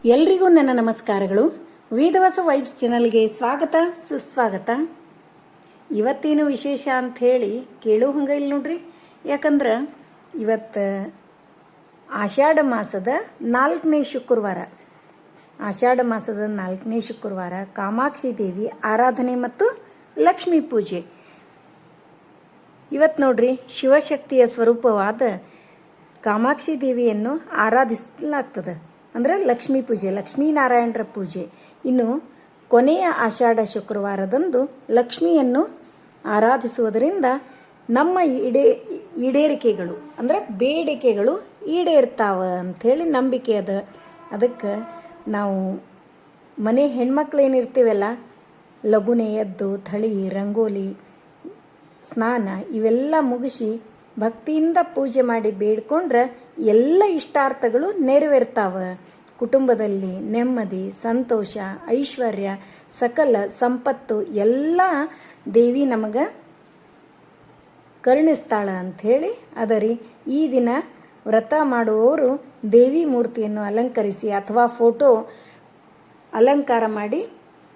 ಎಲ್ರಿಗೂ ನನ್ನ ನಮಸ್ಕಾರಗಳು. ವೇದವಾಸ ವೈಬ್ಸ್ ಚಾನಲ್ಗೆ ಸ್ವಾಗತ ಸುಸ್ವಾಗತ. ಇವತ್ತೇನು ವಿಶೇಷ ಅಂತ ಹೇಳಿ ಕೇಳೋ ಹಂಗೆ ಇಲ್ಲ ನೋಡ್ರಿ. ಯಾಕಂದ್ರೆ ಇವತ್ತು ಆಷಾಢ ಮಾಸದ 4ನೇ ಶುಕ್ರವಾರ. ಆಷಾಢ ಮಾಸದ 4ನೇ ಶುಕ್ರವಾರ ಕಾಮಾಕ್ಷಿ ದೇವಿ ಆರಾಧನೆ ಮತ್ತು ಲಕ್ಷ್ಮೀ ಪೂಜೆ. ಇವತ್ತು ನೋಡ್ರಿ, ಶಿವಶಕ್ತಿಯ ಸ್ವರೂಪವಾದ ಕಾಮಾಕ್ಷಿ ದೇವಿಯನ್ನು ಆರಾಧಿಸಲಾಗ್ತದೆ. ಅಂದರೆ ಲಕ್ಷ್ಮೀ ಪೂಜೆ, ಲಕ್ಷ್ಮೀನಾರಾಯಣರ ಪೂಜೆ. ಇನ್ನು ಕೊನೆಯ ಆಷಾಢ ಶುಕ್ರವಾರದಂದು ಲಕ್ಷ್ಮಿಯನ್ನು ಆರಾಧಿಸುವುದರಿಂದ ನಮ್ಮ ಈಡೇರಿಕೆಗಳು ಅಂದರೆ ಬೇಡಿಕೆಗಳು ಈಡೇರ್ತಾವ ಅಂಥೇಳಿ ನಂಬಿಕೆ ಅದ. ಅದಕ್ಕೆ ನಾವು ಮನೆ ಹೆಣ್ಮಕ್ಳು ಏನಿರ್ತೀವಲ್ಲ, ಲಘುನೆ ಎದ್ದು ಥಳಿ ರಂಗೋಲಿ ಸ್ನಾನ ಇವೆಲ್ಲ ಮುಗಿಸಿ ಭಕ್ತಿಯಿಂದ ಪೂಜೆ ಮಾಡಿ ಬೇಡ್ಕೊಂಡ್ರೆ ಎಲ್ಲ ಇಷ್ಟಾರ್ಥಗಳು ನೆರವೇರ್ತಾವ. ಕುಟುಂಬದಲ್ಲಿ ನೆಮ್ಮದಿ, ಸಂತೋಷ, ಐಶ್ವರ್ಯ, ಸಕಲ ಸಂಪತ್ತು ಎಲ್ಲ ದೇವಿ ನಮಗೆ ಕರುಣಿಸ್ತಾಳ ಅಂಥೇಳಿ ಅದರಿ. ಈ ದಿನ ವ್ರತ ಮಾಡುವವರು ದೇವಿ ಮೂರ್ತಿಯನ್ನು ಅಲಂಕರಿಸಿ ಅಥವಾ ಫೋಟೋ ಅಲಂಕಾರ ಮಾಡಿ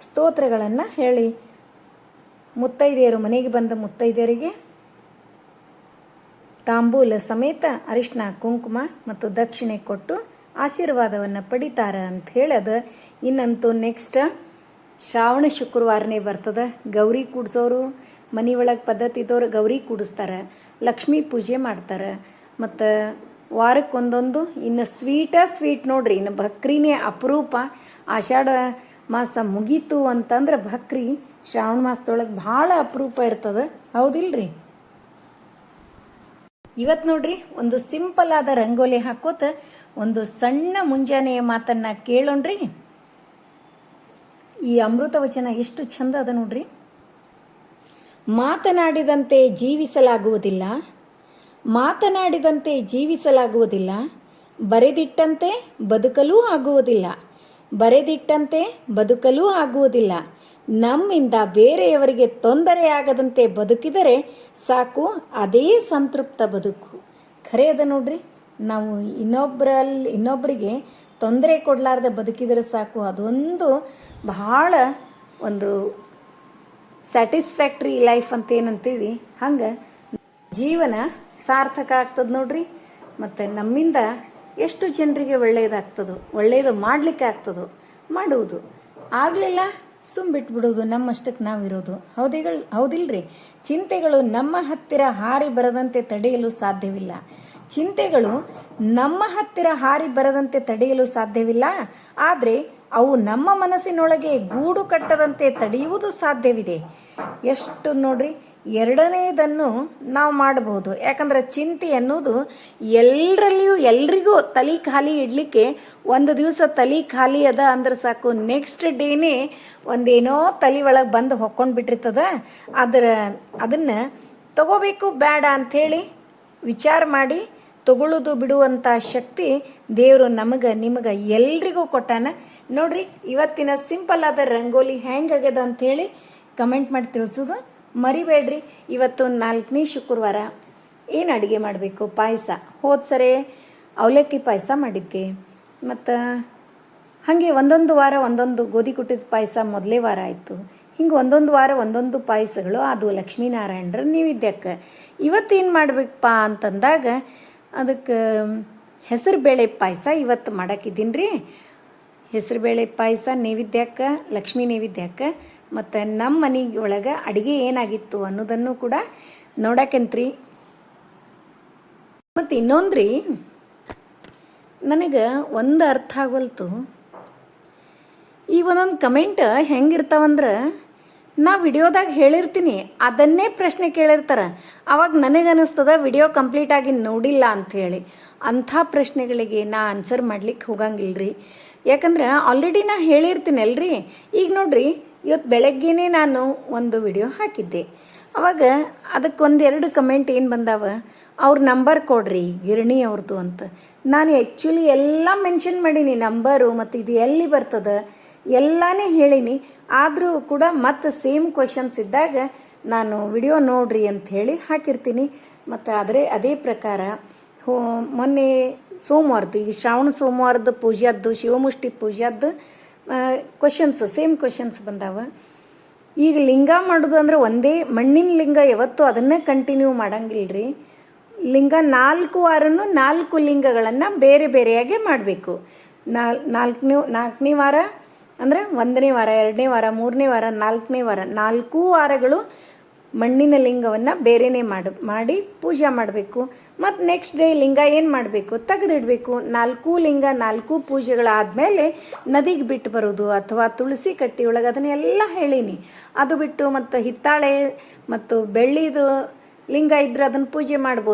ಸ್ತೋತ್ರಗಳನ್ನು ಹೇಳಿ ಮುತ್ತೈದೆಯರು ಮನೆಗೆ ಬಂದ ಮುತ್ತೈದೆಯರಿಗೆ ತಾಂಬೂಲ ಸಮೇತ ಅರಿಶಿನ ಕುಂಕುಮ ಮತ್ತು ದಕ್ಷಿಣೆ ಕೊಟ್ಟು ಆಶೀರ್ವಾದವನ್ನು ಪಡಿತಾರೆ ಅಂತ ಹೇಳದ. ಇನ್ನಂತೂ ನೆಕ್ಸ್ಟ್ ಶ್ರಾವಣ ಶುಕ್ರವಾರನೇ ಬರ್ತದೆ. ಗೌರಿ ಕೂಡಿಸೋರು ಮನೆ ಒಳಗೆ ಪದ್ಧತಿ ಇದ್ದವ್ರು ಗೌರಿ ಕೂಡಿಸ್ತಾರೆ, ಲಕ್ಷ್ಮೀ ಪೂಜೆ ಮಾಡ್ತಾರೆ. ಮತ್ತು ವಾರಕ್ಕೊಂದೊಂದು ಇನ್ನು ಸ್ವೀಟ್ ನೋಡ್ರಿ. ಇನ್ನು ಭಕ್ರಿನೇ ಅಪರೂಪ. ಆಷಾಢ ಮಾಸ ಮುಗೀತು ಅಂತಂದ್ರೆ ಭಕ್ರಿ ಶ್ರಾವಣ ಮಾಸದೊಳಗೆ ಭಾಳ ಅಪರೂಪ ಇರ್ತದೆ, ಹೌದಿಲ್ರಿ? ಇವತ್ತು ನೋಡ್ರಿ, ಒಂದು ಸಿಂಪಲ್ ಆದ ರಂಗೋಲಿ ಹಾಕೋತ ಒಂದು ಸಣ್ಣ ಮುಂಜಾನೆಯ ಮಾತನ್ನ ಕೇಳೋಣ್ರಿ. ಈ ಅಮೃತ ವಚನ ಎಷ್ಟು ಚಂದ ಅದ ನೋಡ್ರಿ. ಮಾತನಾಡಿದಂತೆ ಜೀವಿಸಲಾಗುವುದಿಲ್ಲ, ಮಾತನಾಡಿದಂತೆ ಜೀವಿಸಲಾಗುವುದಿಲ್ಲ, ಬರೆದಿಟ್ಟಂತೆ ಬದುಕಲೂ ಆಗುವುದಿಲ್ಲ, ಬರೆದಿಟ್ಟಂತೆ ಬದುಕಲೂ ಆಗುವುದಿಲ್ಲ. ನಮ್ಮಿಂದ ಬೇರೆಯವರಿಗೆ ತೊಂದರೆಯಾಗದಂತೆ ಬದುಕಿದರೆ ಸಾಕು, ಅದೇ ಸಂತೃಪ್ತ ಬದುಕು. ಖರೆ ಅದ ನೋಡ್ರಿ. ನಾವು ಇನ್ನೊಬ್ಬರಿಗೆ ತೊಂದರೆ ಕೊಡಲಾರ್ದೆ ಬದುಕಿದರೆ ಸಾಕು, ಅದೊಂದು ಬಹಳ ಒಂದು ಸ್ಯಾಟಿಸ್ಫ್ಯಾಕ್ಟ್ರಿ ಲೈಫ್ ಅಂತ ಏನಂತೀವಿ, ಹಂಗೆ ಜೀವನ ಸಾರ್ಥಕ ಆಗ್ತದೆ ನೋಡ್ರಿ. ಮತ್ತು ನಮ್ಮಿಂದ ಎಷ್ಟು ಜನರಿಗೆ ಒಳ್ಳೆಯದು ಮಾಡಲಿಕ್ಕೆ ಆಗ್ತದೋ ಮಾಡುವುದು, ಆಗಲಿಲ್ಲ ಬಿಟ್ಬಿಡೋದು, ನಮ್ಮಷ್ಟಕ್ಕೆ ನಾವಿರೋದು. ಹೌದಿಲ್ರಿ? ಚಿಂತೆಗಳು ನಮ್ಮ ಹತ್ತಿರ ಹಾರಿ ಬರದಂತೆ ತಡೆಯಲು ಸಾಧ್ಯವಿಲ್ಲ. ಚಿಂತೆಗಳು ನಮ್ಮ ಹತ್ತಿರ ಹಾರಿ ಬರದಂತೆ ತಡೆಯಲು ಸಾಧ್ಯವಿಲ್ಲ, ಆದರೆ ಅವು ನಮ್ಮ ಮನಸ್ಸಿನೊಳಗೆ ಗೂಡು ಕಟ್ಟದಂತೆ ತಡೆಯುವುದು ಸಾಧ್ಯವಿದೆ. ಎಷ್ಟು ನೋಡ್ರಿ. ಎರಡನೆಯದನ್ನು ನಾವು ಮಾಡಬಹುದು. ಯಾಕಂದ್ರೆ ಚಿಂತೆ ಅನ್ನೋದು ಎಲ್ರಿಗೂ ತಲೆ ಖಾಲಿ ಇಡಲಿಕ್ಕೆ ಒಂದು ದಿವಸ ತಲೆ ಖಾಲಿ ಅದ ಅಂದ್ರೆ ಸಾಕು, ನೆಕ್ಸ್ಟ್ ಡೇನೇ ಒಂದೇನೋ ತಲೆ ಒಳಗೆ ಬಂದು ಹೊಕ್ಕೊಂಡು ಬಿಟ್ಟಿರ್ತದ. ಅದನ್ನು ತಗೋಬೇಕು ಬೇಡ ಅಂಥೇಳಿ ವಿಚಾರ ಮಾಡಿ ತಗೊಳ್ಳೋದು ಬಿಡುವಂಥ ಶಕ್ತಿ ದೇವರು ನಿಮಗೆ ಎಲ್ರಿಗೂ ಕೊಟ್ಟಾನ ನೋಡ್ರಿ. ಇವತ್ತಿನ ಸಿಂಪಲ್ ಆದ ರಂಗೋಲಿ ಹೆಂಗಾಗ್ಯದ ಅಂಥೇಳಿ ಕಮೆಂಟ್ ಮಾಡಿ ತಿಳಿಸೋದು ಮರಿಬೇಡ್ರಿ. ಇವತ್ತು 4ನೇ ಶುಕ್ರವಾರ ಏನು ಅಡುಗೆ ಮಾಡಬೇಕು? ಪಾಯಸ. ಹೋದ್ಸರಿ ಅವಲಕ್ಕಿ ಪಾಯಸ ಮಾಡಿದ್ದೆ. ಮತ್ತು ಹಾಗೆ ಒಂದೊಂದು ವಾರ ಒಂದೊಂದು ಗೋಧಿ ಕುಟ್ಟಿದ ಪಾಯಸ ಮೊದಲೇ ವಾರ ಆಯಿತು. ಹಿಂಗೆ ಒಂದೊಂದು ವಾರ ಒಂದೊಂದು ಪಾಯಸಗಳು ಅದು ಲಕ್ಷ್ಮೀನಾರಾಯಣರ ನೈವೇದ್ಯಕ್ಕೆ. ಇವತ್ತೇನು ಮಾಡಬೇಕಪ್ಪ ಅಂತಂದಾಗ ಅದಕ್ಕೆ ಹೆಸರುಬೇಳೆ ಪಾಯಸ ಇವತ್ತು ಮಾಡಾಕಿದ್ದೀನಿ ರೀ. ಹೆಸರುಬೇಳೆ ಪಾಯಸ ನೈವೇದ್ಯಕ್ಕೆ, ಲಕ್ಷ್ಮೀ ನೈವೇದ್ಯಕ್ಕೆ. ಮತ್ತು ನಮ್ಮ ಮನೆ ಒಳಗೆ ಅಡುಗೆ ಏನಾಗಿತ್ತು ಅನ್ನೋದನ್ನು ಕೂಡ ನೋಡಕ್ಕಂತ್ರಿ. ಮತ್ತು ಇನ್ನೊಂದ್ರಿ, ನನಗೆ ಒಂದು ಅರ್ಥ ಆಗೋಲ್ತು. ಈ ಒಂದೊಂದು ಕಮೆಂಟ್ ಹೆಂಗಿರ್ತಾವಂದ್ರೆ, ನಾ ವಿಡಿಯೋದಾಗ ಹೇಳಿರ್ತೀನಿ ಅದನ್ನೇ ಪ್ರಶ್ನೆ ಕೇಳಿರ್ತಾರೆ. ಅವಾಗ ನನಗನ್ನಿಸ್ತದ ವಿಡಿಯೋ ಕಂಪ್ಲೀಟಾಗಿ ನೋಡಿಲ್ಲ ಅಂಥೇಳಿ. ಅಂಥ ಪ್ರಶ್ನೆಗಳಿಗೆ ನಾ ಆನ್ಸರ್ ಮಾಡ್ಲಿಕ್ಕೆ ಹೋಗಂಗಿಲ್ರಿ. ಯಾಕಂದ್ರೆ ಆಲ್ರೆಡಿ ನಾ ಹೇಳಿರ್ತೀನಿ ಅಲ್ರಿ. ಈಗ ನೋಡ್ರಿ, ಇವತ್ತು ಬೆಳಗ್ಗೆನೇ ನಾನು ಒಂದು ವಿಡಿಯೋ ಹಾಕಿದ್ದೆ. ಅವಾಗ ಅದಕ್ಕೊಂದೆರಡು ಕಮೆಂಟ್ ಏನು ಬಂದಾವ, ಅವ್ರ ನಂಬರ್ ಕೊಡ್ರಿ ಗಿರಣಿ ಅವ್ರದ್ದು ಅಂತ. ನಾನು ಆ್ಯಕ್ಚುಲಿ ಎಲ್ಲ ಮೆನ್ಷನ್ ಮಾಡೀನಿ, ನಂಬರು ಮತ್ತು ಇದು ಎಲ್ಲಿ ಬರ್ತದೆ ಎಲ್ಲಾನೇ ಹೇಳೀನಿ. ಆದರೂ ಕೂಡ ಮತ್ತೆ ಸೇಮ್ ಕ್ವಶನ್ಸ್ ಇದ್ದಾಗ ನಾನು ವಿಡಿಯೋ ನೋಡ್ರಿ ಅಂತ ಹೇಳಿ ಹಾಕಿರ್ತೀನಿ. ಮತ್ತು ಅದೇ ಪ್ರಕಾರ ಮೊನ್ನೆ ಸೋಮವಾರದ್ದು ಈಗ ಶ್ರಾವಣ ಸೋಮವಾರದ ಪೂಜಾದ್ದು ಶಿವಮುಷ್ಟಿ ಪೂಜಾದ್ದು ಸೇಮ್ ಕ್ವಶನ್ಸ್ ಬಂದಾವ. ಈಗ ಲಿಂಗ ಮಾಡೋದು ಅಂದ್ರೆ ಒಂದೇ ಮಣ್ಣಿನ ಲಿಂಗ ಯಾವತ್ತೂ ಅದನ್ನೇ ಕಂಟಿನ್ಯೂ ಮಾಡಂಗಿಲ್ರಿ. ಲಿಂಗ 4 ವಾರನೂ 4 ಲಿಂಗಗಳನ್ನು ಬೇರೆ ಬೇರೆಯಾಗೆ ಮಾಡಬೇಕು. ನಾಲ್ಕನೇ ವಾರ ಅಂದರೆ 1ನೇ ವಾರ, 2ನೇ ವಾರ, 3ನೇ ವಾರ, 4ನೇ ವಾರ 4 ವಾರಗಳು ಮಣ್ಣಿನ ಲಿಂಗವನ್ನು ಬೇರೆನೇ ಮಾಡಿ ಪೂಜೆ ಮಾಡಬೇಕು. ಮತ್ತು ನೆಕ್ಸ್ಟ್ ಡೇ ಲಿಂಗ ಏನು ಮಾಡಬೇಕು, ತೆಗೆದಿಡಬೇಕು. 4 ಲಿಂಗ 4 ಪೂಜೆಗಳಾದಮೇಲೆ ನದಿಗೆ ಬಿಟ್ಟು ಬರೋದು ಅಥವಾ ತುಳಸಿ ಕಟ್ಟಿಯೊಳಗೆ ಅದನ್ನೆಲ್ಲ ಹೇಳೀನಿ. ಅದು ಬಿಟ್ಟು ಮತ್ತು ಹಿತ್ತಾಳೆ ಮತ್ತು ಬೆಳ್ಳಿದು ಲಿಂಗ ಇದ್ರೆ ಅದನ್ನು ಪೂಜೆ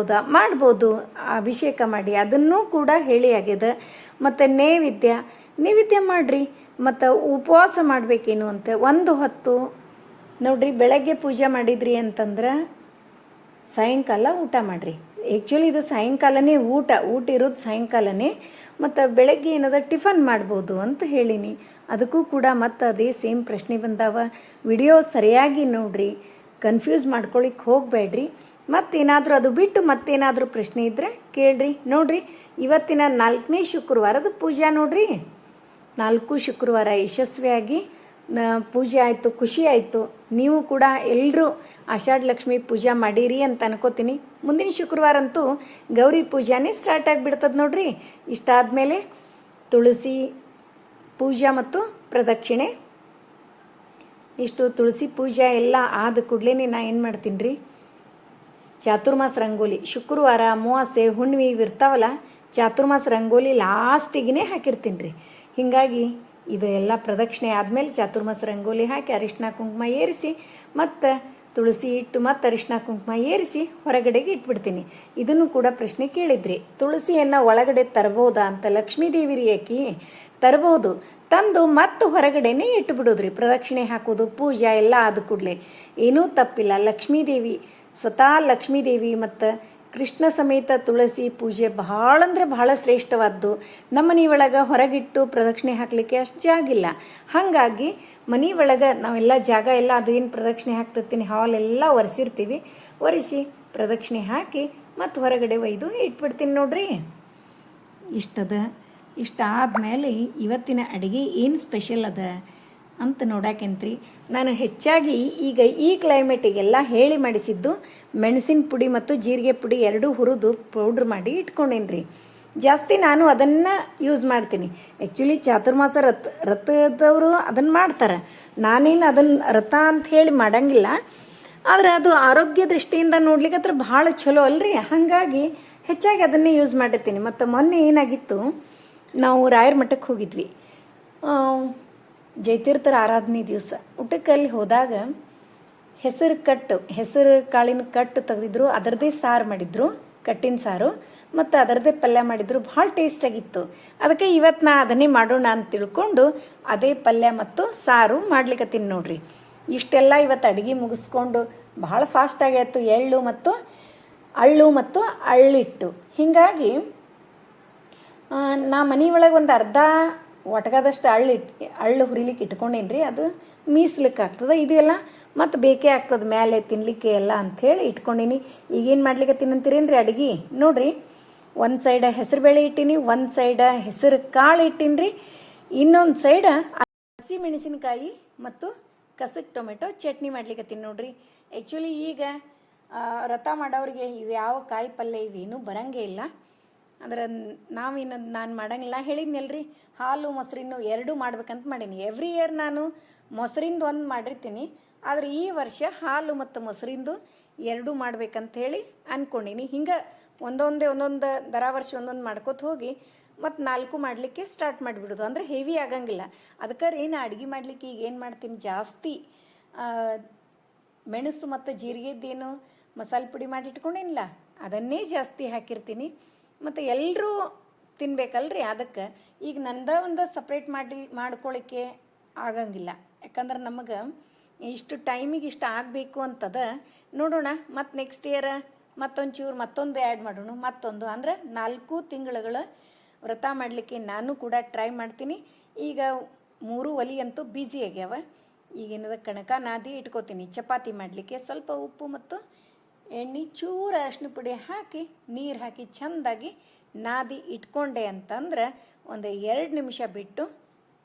ಮಾಡ್ಬೋದು ಅಭಿಷೇಕ ಮಾಡಿ, ಅದನ್ನೂ ಕೂಡ ಹೇಳಿ ಆಗ್ಯದ. ಮತ್ತು ನೈವೇದ್ಯ ಮಾಡಿರಿ. ಮತ್ತು ಉಪವಾಸ ಮಾಡಬೇಕೇನು ಅಂತ ಒಂದು ಹೊತ್ತು ನೋಡ್ರಿ, ಬೆಳಗ್ಗೆ ಪೂಜೆ ಮಾಡಿದ್ರಿ ಅಂತಂದ್ರೆ ಸಾಯಂಕಾಲ ಊಟ ಮಾಡಿರಿ. ಆ್ಯಕ್ಚುಲಿ ಇದು ಸಾಯಂಕಾಲನೇ ಊಟ ಇರೋದು ಸಾಯಂಕಾಲನೇ. ಮತ್ತು ಬೆಳಗ್ಗೆ ಏನದ ಟಿಫನ್ ಮಾಡ್ಬೋದು ಅಂತ ಹೇಳೀನಿ. ಅದಕ್ಕೂ ಕೂಡ ಮತ್ತು ಅದೇ ಸೇಮ್ ಪ್ರಶ್ನೆ ಬಂದಾವ. ವಿಡಿಯೋ ಸರಿಯಾಗಿ ನೋಡ್ರಿ, ಕನ್ಫ್ಯೂಸ್ ಮಾಡ್ಕೊಳಿಕ್ಕೆ ಹೋಗಬೇಡ್ರಿ. ಮತ್ತೇನಾದರೂ ಅದು ಬಿಟ್ಟು ಮತ್ತೇನಾದರೂ ಪ್ರಶ್ನೆ ಇದ್ದರೆ ಕೇಳ್ರಿ. ನೋಡ್ರಿ, ಇವತ್ತಿನ 4ನೇ ಶುಕ್ರವಾರದ ಪೂಜಾ ನೋಡ್ರಿ. 4 ಶುಕ್ರವಾರ ಯಶಸ್ವಿಯಾಗಿ ಪೂಜೆ ಆಯಿತು, ಖುಷಿ ಆಯಿತು. ನೀವು ಕೂಡ ಎಲ್ಲರೂ ಆಷಾಢ ಲಕ್ಷ್ಮಿ ಪೂಜೆ ಮಾಡೀರಿ ಅಂತ ಅನ್ಕೋತೀನಿ. ಮುಂದಿನ ಶುಕ್ರವಾರ ಅಂತೂ ಗೌರಿ ಪೂಜಾನೇ ಸ್ಟಾರ್ಟ್ ಆಗಿಬಿಡ್ತದೆ ನೋಡ್ರಿ. ಇಷ್ಟಾದಮೇಲೆ ತುಳಸಿ ಪೂಜೆ ಮತ್ತು ಪ್ರದಕ್ಷಿಣೆ. ಇಷ್ಟು ತುಳಸಿ ಪೂಜೆ ಎಲ್ಲ ಆದ ಕೂಡಲೇ ನಾ ಏನು ಮಾಡ್ತೀನಿ ರೀ, ಚಾತುರ್ಮಾಸ ರಂಗೋಲಿ ಶುಕ್ರವಾರ ಅಮಾವಾಸ್ಯೆ ಹುಣ್ಣಿಮೆ ಇರ್ತಾವಲ್ಲ, ಚಾತುರ್ಮಾಸ ರಂಗೋಲಿ ಲಾಸ್ಟಿಗೆ ಹಾಕಿರ್ತೀನಿ ರೀ. ಹೀಗಾಗಿ ಇದು ಎಲ್ಲ ಪ್ರದಕ್ಷಿಣೆ ಆದಮೇಲೆ ಚಾತುರ್ಮಾಸ ರಂಗೋಲಿ ಹಾಕಿ ಅರಿಶಿನ ಕುಂಕುಮ ಏರಿಸಿ ಮತ್ತು ತುಳಸಿ ಇಟ್ಟು ಮತ್ತು ಅರಿಶಿನ ಕುಂಕುಮ ಏರಿಸಿ ಹೊರಗಡೆಗೆ ಇಟ್ಬಿಡ್ತೀನಿ. ಇದನ್ನು ಕೂಡ ಪ್ರಶ್ನೆ ಕೇಳಿದ್ರಿ, ತುಳಸಿಯನ್ನು ಒಳಗಡೆ ತರ್ಬೋದಾ ಅಂತ. ಲಕ್ಷ್ಮೀದೇವಿ ರೀ ತರ್ಬೋದು, ತಂದು ಮತ್ತು ಹೊರಗಡೆನೇ ಇಟ್ಟುಬಿಡೋದ್ರಿ. ಪ್ರದಕ್ಷಿಣೆ ಹಾಕೋದು ಪೂಜೆ ಎಲ್ಲ ಆದ ಕೂಡಲೇ ಏನೂ ತಪ್ಪಿಲ್ಲ. ಲಕ್ಷ್ಮೀದೇವಿ ಸ್ವತಃ ಲಕ್ಷ್ಮೀದೇವಿ ಮತ್ತು ಕೃಷ್ಣ ಸಮೇತ ತುಳಸಿ ಪೂಜೆ ಬಹಳ ಅಂದರೆ ಬಹಳ ಶ್ರೇಷ್ಠವಾದ್ದು. ನಮ್ಮ ಮನೆ ಒಳಗೆ ಹೊರಗಿಟ್ಟು ಪ್ರದಕ್ಷಿಣೆ ಹಾಕಲಿಕ್ಕೆ ಅಷ್ಟು ಜಾಗ ಇಲ್ಲ. ಹಾಗಾಗಿ ಮನೆ ಒಳಗೆ ನಾವೆಲ್ಲ ಜಾಗ ಎಲ್ಲ ಅದು ಏನು ಪ್ರದಕ್ಷಿಣೆ ಹಾಕ್ತಿರ್ತೀನಿ ಹಾಲ್ ಎಲ್ಲ ಒರೆಸಿರ್ತೀವಿ. ಒರೆಸಿ ಪ್ರದಕ್ಷಿಣೆ ಹಾಕಿ ಮತ್ತು ಹೊರಗಡೆ ಒಯ್ದು ಇಟ್ಬಿಡ್ತೀನಿ ನೋಡ್ರಿ. ಇಷ್ಟಾದಮೇಲೆ ಇವತ್ತಿನ ಅಡುಗೆ ಏನು ಸ್ಪೆಷಲ್ ಅದ ಅಂತ ನೋಡಾಕೆಂತ್ರಿ. ನಾನು ಹೆಚ್ಚಾಗಿ ಈಗ ಈ ಕ್ಲೈಮೇಟಿಗೆಲ್ಲ ಹೇಳಿ ಮಾಡಿಸಿದ್ದು ಮೆಣಸಿನ ಪುಡಿ ಮತ್ತು ಜೀರಿಗೆ ಪುಡಿ 2 ಹುರಿದು ಪೌಡ್ರ್ ಮಾಡಿ ಇಟ್ಕೊಂಡೇನ್ರಿ. ಜಾಸ್ತಿ ನಾನು ಅದನ್ನು ಯೂಸ್ ಮಾಡ್ತೀನಿ. ಆ್ಯಕ್ಚುಲಿ ಚಾತುರ್ಮಾಸ ರಥದವರು ಅದನ್ನು ಮಾಡ್ತಾರೆ. ನಾನೇನು ಅದನ್ನು ರಥ ಅಂತ ಹೇಳಿ ಮಾಡಂಗಿಲ್ಲ. ಆದರೆ ಅದು ಆರೋಗ್ಯ ದೃಷ್ಟಿಯಿಂದ ನೋಡ್ಲಿಕ್ಕೆ ಹತ್ರ ಭಾಳ ಚಲೋ ಅಲ್ರಿ. ಹಾಗಾಗಿ ಹೆಚ್ಚಾಗಿ ಅದನ್ನೇ ಯೂಸ್ ಮಾಡಿರ್ತೀನಿ. ಮತ್ತು ಮೊನ್ನೆ ಏನಾಗಿತ್ತು, ನಾವು ರಾಯರ ಮಠಕ್ಕೆ ಹೋಗಿದ್ವಿ. ಜಯತೀರ್ಥರ ಆರಾಧನೆ ದಿವಸ ಊಟಕ್ಕಲ್ಲಿ ಹೋದಾಗ ಹೆಸರು ಕಾಳಿನ ಕಟ್ಟು ತೆಗೆದಿದ್ರು. ಅದರದ್ದೇ ಸಾರು ಮಾಡಿದ್ರು, ಕಟ್ಟಿನ ಸಾರು, ಮತ್ತು ಅದರದ್ದೇ ಪಲ್ಯ ಮಾಡಿದ್ರು. ಭಾಳ ಟೇಸ್ಟಾಗಿತ್ತು. ಅದಕ್ಕೆ ಇವತ್ತು ನಾ ಅದನ್ನೇ ಮಾಡೋಣ ಅಂತ ತಿಳ್ಕೊಂಡು ಅದೇ ಪಲ್ಯ ಮತ್ತು ಸಾರು ಮಾಡ್ಲಿಕ್ಕತ್ತೀನಿ ನೋಡ್ರಿ. ಇಷ್ಟೆಲ್ಲ ಇವತ್ತು ಅಡುಗೆ ಮುಗಿಸ್ಕೊಂಡು ಭಾಳ ಫಾಸ್ಟ್ ಆಗ್ಯಾಯ್ತು. ಅಳ್ಳು ಮತ್ತು ಅಳ್ಳಿಟ್ಟು. ಹೀಗಾಗಿ ನಾ ಮನೆ ಒಳಗೆ ಒಂದು ಅರ್ಧ ಒಟಗಾದಷ್ಟು ಅಳ್ಳು ಹುರಿಲಿಕ್ಕೆ ಇಟ್ಕೊಂಡೇನ್ರಿ. ಅದು ಮೀಸ್ಲಿಕ್ಕೆ ಆಗ್ತದೆ. ಇದೆಲ್ಲ ಮತ್ತು ಬೇಕೇ ಆಗ್ತದೆ ಮೇಲೆ ತಿನ್ನಲಿಕ್ಕೆ ಎಲ್ಲ ಅಂಥೇಳಿ ಇಟ್ಕೊಂಡೀನಿ. ಈಗೇನು ಮಾಡ್ಲಿಕ್ಕೆ ತಿನ್ನಂತೀರೇನ್ರಿ ಅಡುಗೆ ನೋಡ್ರಿ. ಒಂದು ಸೈಡ ಹೆಸರುಬೇಳೆ ಇಟ್ಟೀನಿ, ಒಂದು ಸೈಡ ಹೆಸರು ಕಾಳು ಇಟ್ಟೀನಿ, ಇನ್ನೊಂದು ಸೈಡ ಹಸಿ ಮೆಣಸಿನಕಾಯಿ ಮತ್ತು ಕಸಕ್ ಟೊಮೆಟೊ ಚಟ್ನಿ ಮಾಡ್ಲಿಕ್ಕೆ ನೋಡ್ರಿ. ಆ್ಯಕ್ಚುಲಿ ಈಗ ರಥ ಮಾಡೋರಿಗೆ ಇವ್ಯಾವ ಕಾಯಿ ಪಲ್ಯ ಇವೇನೂ ಬರಂಗೇ ಇಲ್ಲ. ಅಂದ್ರೆ ನಾನು ಮಾಡಂಗಿಲ್ಲ. ಹೇಳಿದ್ನಲ್ರಿ, ಹಾಲು ಮೊಸರಿನ್ನು 2 ಮಾಡ್ಬೇಕಂತ ಮಾಡೀನಿ. ಎವ್ರಿ ಇಯರ್ ನಾನು ಮೊಸರಿಂದು 1 ಮಾಡಿರ್ತೀನಿ. ಆದರೆ ಈ ವರ್ಷ ಹಾಲು ಮತ್ತು ಮೊಸರಿಂದು 2 ಮಾಡ್ಬೇಕಂತ ಹೇಳಿ ಅಂದ್ಕೊಂಡೀನಿ. ಹಿಂಗೆ ಒಂದೊಂದು ವರ್ಷ ಒಂದೊಂದು ಮಾಡ್ಕೋತ ಹೋಗಿ ಮತ್ತು 4 ಮಾಡಲಿಕ್ಕೆ ಸ್ಟಾರ್ಟ್ ಮಾಡಿಬಿಡೋದು. ಅಂದರೆ ಹೆವಿ ಆಗಂಗಿಲ್ಲ. ಅದಕ್ಕೆ ಏನು ಅಡುಗೆ ಮಾಡಲಿಕ್ಕೆ ಈಗ ಏನು ಮಾಡ್ತೀನಿ, ಜಾಸ್ತಿ ಮೆಣಸು ಮತ್ತು ಜೀರಿಗೆದ್ದೇನು ಮಸಾಲೆ ಪುಡಿ ಮಾಡಿಟ್ಕೊಂಡೇನಿಲ್ಲ ಅದನ್ನೇ ಜಾಸ್ತಿ ಹಾಕಿರ್ತೀನಿ. ಮತ್ತು ಎಲ್ಲರೂ ತಿನ್ಬೇಕಲ್ರಿ. ಅದಕ್ಕೆ ಈಗ ಒಂದು ಸಪ್ರೇಟ್ ಮಾಡ್ಕೊಳ್ಳಿಕ್ಕೆ ಆಗಂಗಿಲ್ಲ. ಯಾಕಂದ್ರೆ ನಮಗೆ ಇಷ್ಟು ಟೈಮಿಗೆ ಇಷ್ಟು ಆಗಬೇಕು ಅಂತದ. ನೋಡೋಣ, ಮತ್ತು ನೆಕ್ಸ್ಟ್ ಇಯರ್ ಮತ್ತೊಂದು ಆ್ಯಡ್ ಮಾಡೋಣ. ಅಂದರೆ 4 ತಿಂಗಳುಗಳ ವ್ರತ ಮಾಡಲಿಕ್ಕೆ ನಾನು ಕೂಡ ಟ್ರೈ ಮಾಡ್ತೀನಿ. ಈಗ 3 ಒಲಿ ಅಂತೂ ಬ್ಯುಸಿ ಆಗ್ಯಾವ. ಈಗೇನದ ಕಣಕ ನಾದಿ ಇಟ್ಕೋತೀನಿ ಚಪಾತಿ ಮಾಡಲಿಕ್ಕೆ. ಸ್ವಲ್ಪ ಉಪ್ಪು ಮತ್ತು ಎಣ್ಣೆ ಚೂರು ಅರಿಶಿನ ಪುಡಿ ಹಾಕಿ ನೀರು ಹಾಕಿ ಚೆಂದಾಗಿ ನಾದಿ ಇಟ್ಕೊಂಡೆ ಅಂತಂದ್ರೆ ಒಂದು 2 ನಿಮಿಷ ಬಿಟ್ಟು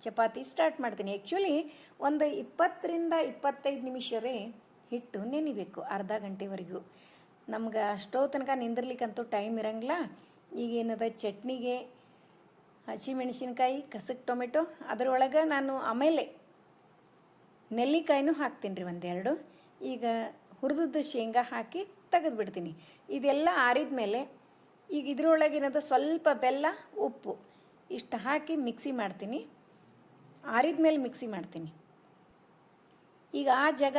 ಚಪಾತಿ ಸ್ಟಾರ್ಟ್ ಮಾಡ್ತೀನಿ. ಆ್ಯಕ್ಚುಲಿ ಒಂದು 20ರಿಂದ 25 ನಿಮಿಷರೇ ಹಿಟ್ಟು ನೆನಿಬೇಕು, ಅರ್ಧ ಗಂಟೆವರೆಗೂ. ನಮ್ಗೆ ಅಷ್ಟೋ ತನಕ ನಿಂದಿರ್ಲಿಕ್ಕಂತೂ ಟೈಮ್ ಇರಂಗಿಲ್ಲ. ಈಗೇನದ ಚಟ್ನಿಗೆ ಹಸಿಮೆಣಸಿನ್ಕಾಯಿ, ಕಸಕ್ ಟೊಮೆಟೊ, ಅದರೊಳಗೆ ನಾನು ಆಮೇಲೆ ನೆಲ್ಲಿಕಾಯಿನೂ ಹಾಕ್ತೀನಿ ರೀ ಒಂದೆರಡು. ಈಗ ಹುರಿದದ್ದು ಶೇಂಗಾ ಹಾಕಿ ತೆಗೆದುಬಿಡ್ತೀನಿ. ಇದೆಲ್ಲ ಆರಿದ ಮೇಲೆ ಈಗ ಇದ್ರೊಳಗೇನದ ಸ್ವಲ್ಪ ಬೆಲ್ಲ, ಉಪ್ಪು ಇಷ್ಟು ಹಾಕಿ ಮಿಕ್ಸಿ ಮಾಡ್ತೀನಿ. ಆರಿದ ಮೇಲೆ ಮಿಕ್ಸಿ ಮಾಡ್ತೀನಿ. ಈಗ ಆ ಜಾಗ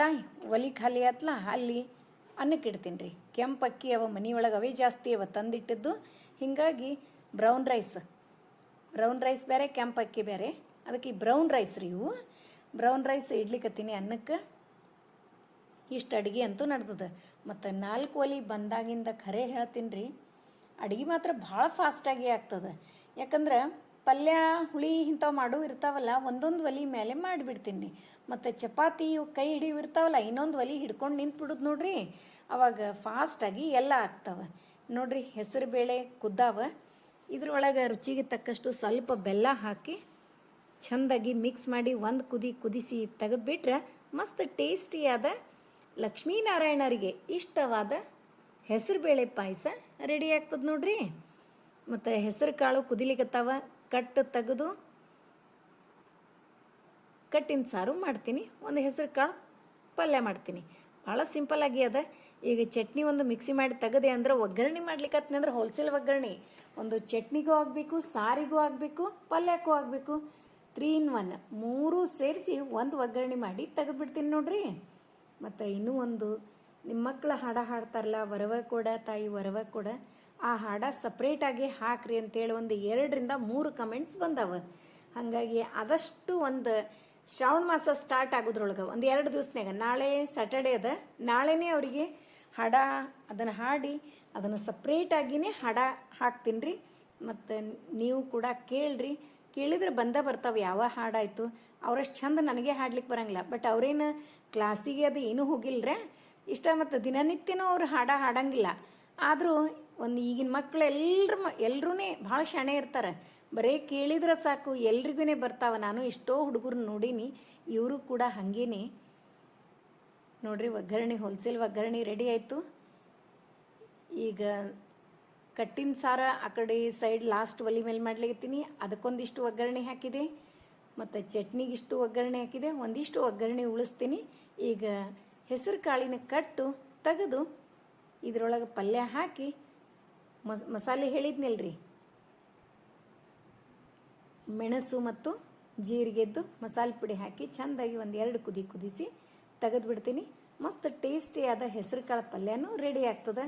ಒಲಿ ಖಾಲಿ ಆತ್ಲ, ಅಲ್ಲಿ ಅನ್ನಕ್ಕೆ ಇಡ್ತೀನಿ ರೀ. ಕೆಂಪು ಅಕ್ಕಿ ಅವ ಮನೆಯೊಳಗೆ, ಅವೇ ಜಾಸ್ತಿ ಅವ ತಂದಿಟ್ಟಿದ್ದು. ಹೀಗಾಗಿ ಬ್ರೌನ್ ರೈಸ್ ಬೇರೆ, ಕೆಂಪು ಅಕ್ಕಿ ಬೇರೆ. ಅದಕ್ಕೆ ಬ್ರೌನ್ ರೈಸ್ ರೀ ಇವು. ಬ್ರೌನ್ ರೈಸ್ ಇಡ್ಲಿಕ್ಕತ್ತೀನಿ ಅನ್ನಕ್ಕೆ. ಇಷ್ಟು ಅಡುಗೆ ಅಂತೂ ನಡ್ದದ. ಮತ್ತು 4 ಒಲಿ ಬಂದಾಗಿಂದ ಖರೆ ಹೇಳ್ತೀನಿ ರೀ, ಅಡುಗೆ ಮಾತ್ರ ಭಾಳ ಫಾಸ್ಟಾಗಿ ಆಗ್ತದೆ. ಯಾಕಂದ್ರೆ ಪಲ್ಯ ಹುಳಿ ಇಂಥವು ಮಾಡೋ ಇರ್ತಾವಲ್ಲ, ಒಂದೊಂದು ಒಲಿ ಮೇಲೆ ಮಾಡಿಬಿಡ್ತೀನಿ ರೀ. ಮತ್ತು ಚಪಾತಿ ಕೈ ಹಿಡಿಯೋ ಇರ್ತಾವಲ್ಲ, ಇನ್ನೊಂದು ಒಲಿ ಹಿಡ್ಕೊಂಡು ನಿಂತ್ಬಿಡುದು ನೋಡ್ರಿ, ಅವಾಗ ಫಾಸ್ಟಾಗಿ ಎಲ್ಲ ಆಗ್ತವೆ ನೋಡ್ರಿ. ಹೆಸರು ಬೇಳೆ ಕುದ್ದಾವ. ಇದ್ರೊಳಗೆ ರುಚಿಗೆ ತಕ್ಕಷ್ಟು ಸ್ವಲ್ಪ ಬೆಲ್ಲ ಹಾಕಿ ಚೆಂದಾಗಿ ಮಿಕ್ಸ್ ಮಾಡಿ ಒಂದು ಕುದಿಸಿ ತೆಗೆದುಬಿಟ್ರೆ ಮಸ್ತ್ ಟೇಸ್ಟಿಯಾದ ಲಕ್ಷ್ಮೀನಾರಾಯಣರಿಗೆ ಇಷ್ಟವಾದ ಹೆಸರುಬೇಳೆ ಪಾಯಸ ರೆಡಿ ಆಗ್ತದೆ ನೋಡ್ರಿ. ಮತ್ತು ಹೆಸರು ಕಾಳು ಕುದಿಲಿಕತ್ತಾವ, ತೆಗೆದು ಕಟ್ಟಿನ ಸಾರು ಮಾಡ್ತೀನಿ. ಒಂದು ಹೆಸರು ಕಾಳು ಪಲ್ಯ ಮಾಡ್ತೀನಿ. ಭಾಳ ಸಿಂಪಲ್ಲಾಗಿ ಅದ. ಈಗ ಚಟ್ನಿ ಒಂದು ಮಿಕ್ಸಿ ಮಾಡಿ ತೆಗೆದೆ ಅಂದ್ರೆ ಒಗ್ಗರಣೆ ಮಾಡ್ಲಿಕ್ಕತ್ತೀನಿ ಅಂದ್ರೆ ಹೋಲ್ಸೇಲ್ ಒಗ್ಗರಣೆ. ಒಂದು ಚಟ್ನಿಗೂ ಆಗಬೇಕು, ಸಾರಿಗೂ ಆಗಬೇಕು, ಪಲ್ಯಕ್ಕೂ ಆಗಬೇಕು. 3 in 1 3 ಸೇರಿಸಿ ಒಂದು ಒಗ್ಗರಣೆ ಮಾಡಿ ತೆಗೆದುಬಿಡ್ತೀನಿ ನೋಡ್ರಿ. ಮತ್ತು ಇನ್ನೂ ಒಂದು, ನಿಮ್ಮ ಮಕ್ಕಳು ಹಾಡ್ತಾರಲ್ಲ, ವರವ ಕೊಡ ತಾಯಿ ವರವ ಕೊಡ, ಆ ಹಾಡ ಸಪ್ರೇಟಾಗಿ ಹಾಕ್ರಿ ಅಂತೇಳಿ ಒಂದು 2ರಿಂದ 3 ಕಮೆಂಟ್ಸ್ ಬಂದವ. ಹಾಗಾಗಿ ಆದಷ್ಟು ಒಂದು ಶ್ರಾವಣ ಮಾಸ ಸ್ಟಾರ್ಟ್ ಆಗೋದ್ರೊಳಗೆ ಒಂದು 2 ದಿವಸನಾಗ, ನಾಳೆ ಸ್ಯಾಟರ್ಡೇ ಅದ, ನಾಳೆನೇ ಅವರಿಗೆ ಹಾಡ ಅದನ್ನು ಹಾಡಿ ಅದನ್ನು ಸಪ್ರೇಟಾಗಿಯೇ ಹಾಡ ಹಾಕ್ತೀನಿ ರೀ. ಮತ್ತು ನೀವು ಕೂಡ ಕೇಳಿದ್ರೆ ಬರ್ತಾವೆ ಯಾವ ಹಾಡಾಯಿತು. ಅವರಷ್ಟು ಚಂದ ನನಗೆ ಹಾಡ್ಲಿಕ್ಕೆ ಬರಂಗಿಲ್ಲ, ಬಟ್ ಅವ್ರೇನು ಕ್ಲಾಸಿಗೆ ಅದು ಏನೂ ಹೋಗಿಲ್ಲರೆ ಇಷ್ಟ. ಮತ್ತು ದಿನನಿತ್ಯನೂ ಅವ್ರು ಹಾಡಂಗಿಲ್ಲ. ಆದರೂ ಒಂದು ಈಗಿನ ಮಕ್ಕಳು ಎಲ್ಲರೂ ಭಾಳ ಶಾಣೆ ಇರ್ತಾರೆ. ಬರೀ ಕೇಳಿದ್ರೆ ಸಾಕು ಎಲ್ರಿಗೂ ಬರ್ತಾವೆ. ನಾನು ಎಷ್ಟೋ ಹುಡುಗರು ನೋಡೀನಿ, ಇವರು ಕೂಡ ಹಾಗೇನೆ ನೋಡ್ರಿ. ಒಗ್ಗರಣೆ ಹೋಲ್ಸೇಲ್ ಒಗ್ಗರಣೆ ರೆಡಿ ಆಯಿತು. ಈಗ ಕಟ್ಟಿನ ಸಾರ ಆ ಕಡೆ ಸೈಡ್ ಲಾಸ್ಟ್ ಒಲಿ ಮೇಲೆ ಮಾಡ್ಲಿಕತ್ತೀನಿ. ಅದಕ್ಕೊಂದಿಷ್ಟು ಒಗ್ಗರಣೆ ಹಾಕಿದೆ, ಮತ್ತು ಚಟ್ನಿಗಿಷ್ಟು ಒಗ್ಗರಣೆ ಹಾಕಿದೆ, ಒಂದಿಷ್ಟು ಒಗ್ಗರಣೆ ಉಳಿಸ್ತೀನಿ. ಈಗ ಹೆಸರು ಕಾಳಿನ ಕಟ್ಟು ತೆಗೆದು ಇದರೊಳಗೆ ಪಲ್ಯ ಹಾಕಿ ಮಸಾಲೆ ಹೇಳಿದ್ನಲ್ರಿ, ಮೆಣಸು ಮತ್ತು ಜೀರಿಗೆದ್ದು ಮಸಾಲೆ ಪುಡಿ ಹಾಕಿ ಚೆಂದಾಗಿ 1-2 ಕುದಿಸಿ ತೆಗೆದುಬಿಡ್ತೀನಿ. ಮಸ್ತ್ ಟೇಸ್ಟಿಯಾದ ಹೆಸರು ಕಾಳು ಪಲ್ಯನೂ ರೆಡಿ ಆಗ್ತದೆ.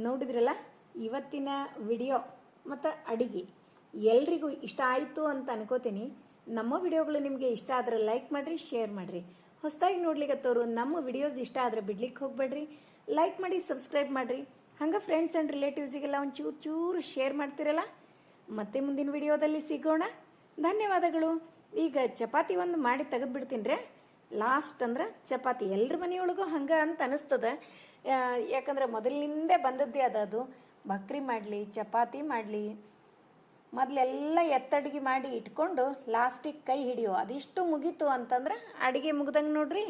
ನೋಡಿದ್ರಲ್ಲ ಇವತ್ತಿನ ವಿಡಿಯೋ ಮತ್ತು ಅಡುಗೆ ಎಲ್ರಿಗೂ ಇಷ್ಟ ಆಯಿತು ಅಂತ ಅನ್ಕೋತೀನಿ. ನಮ್ಮ ವಿಡಿಯೋಗಳು ನಿಮಗೆ ಇಷ್ಟ ಆದರೆ ಲೈಕ್ ಮಾಡಿರಿ, ಶೇರ್ ಮಾಡಿರಿ. ಹೊಸದಾಗಿ ನೋಡ್ಲಿಕ್ಕತ್ತವರು ನಮ್ಮ ವಿಡಿಯೋಸ್ ಇಷ್ಟ ಆದರೆ ಬಿಡ್ಲಿಕ್ಕೆ ಹೋಗಬೇಡ್ರಿ. ಲೈಕ್ ಮಾಡಿ, ಸಬ್ಸ್ಕ್ರೈಬ್ ಮಾಡಿರಿ. ಹಂಗೆ ಫ್ರೆಂಡ್ಸ್ ಆ್ಯಂಡ್ ರಿಲೇಟಿವ್ಸಿಗೆಲ್ಲ ಒಂದು ಚೂರು ಶೇರ್ ಮಾಡ್ತಿರಲ್ಲ. ಮತ್ತೆ ಮುಂದಿನ ವಿಡಿಯೋದಲ್ಲಿ ಸಿಗೋಣ. ಧನ್ಯವಾದಗಳು. ಈಗ ಚಪಾತಿ ಒಂದು ಮಾಡಿ ತೆಗೆದುಬಿಡ್ತೀನಿ ರೀ. ಲಾಸ್ಟ್ ಅಂದ್ರೆ ಚಪಾತಿ ಎಲ್ಲರ ಮನೆಯೊಳಗೂ ಹಂಗೆ ಅಂತ ಅನಿಸ್ತದೆ. ಯಾಕಂದ್ರೆ ಮೊದಲಿನಿಂದ ಬಂದದ್ದೇ ಅದು. ಭಕ್ರಿ ಮಾಡಲಿ, ಚಪಾತಿ ಮಾಡಲಿ, ಮೊದಲೆಲ್ಲ ಎತ್ತಡಿಗೆ ಮಾಡಿ ಇಟ್ಕೊಂಡು ಲಾಸ್ಟಿಗೆ ಕೈ ಹಿಡಿಯೋ ಅದಿಷ್ಟು ಮುಗೀತು ಅಂತಂದ್ರೆ ಅಡುಗೆ ಮುಗ್ದಂಗೆ ನೋಡ್ರಿ.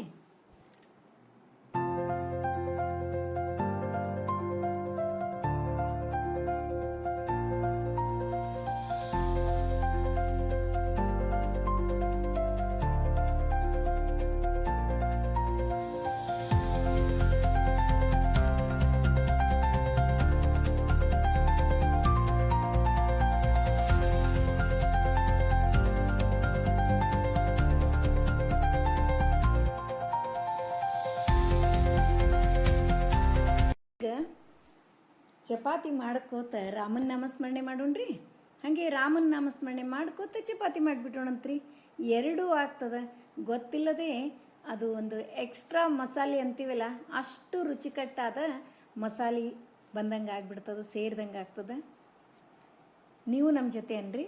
ಚಪಾತಿ ಮಾಡ್ಕೋತ ರಾಮನ ನಾಮಸ್ಮರಣೆ ಮಾಡೋಣ್ರಿ. ಹಾಗೆ ರಾಮನ ನಾಮಸ್ಮರಣೆ ಮಾಡ್ಕೋತ ಚಪಾತಿ ಮಾಡಿಬಿಟ್ಟೋಣಂತ್ರಿ. ಎರಡೂ ಆಗ್ತದೆ. ಗೊತ್ತಿಲ್ಲದೆ ಅದು ಒಂದು ಎಕ್ಸ್ಟ್ರಾ ಮಸಾಲೆ ಅಂತೀವಲ್ಲ, ಅಷ್ಟು ರುಚಿಕಟ್ಟಾದ ಮಸಾಲೆ ಬಂದಂಗೆ ಆಗ್ಬಿಡ್ತದೆ, ಸೇರಿದಂಗೆ ಆಗ್ತದೆ. ನೀವು ನಮ್ಮ ಜೊತೆ ಅನ್ರಿ.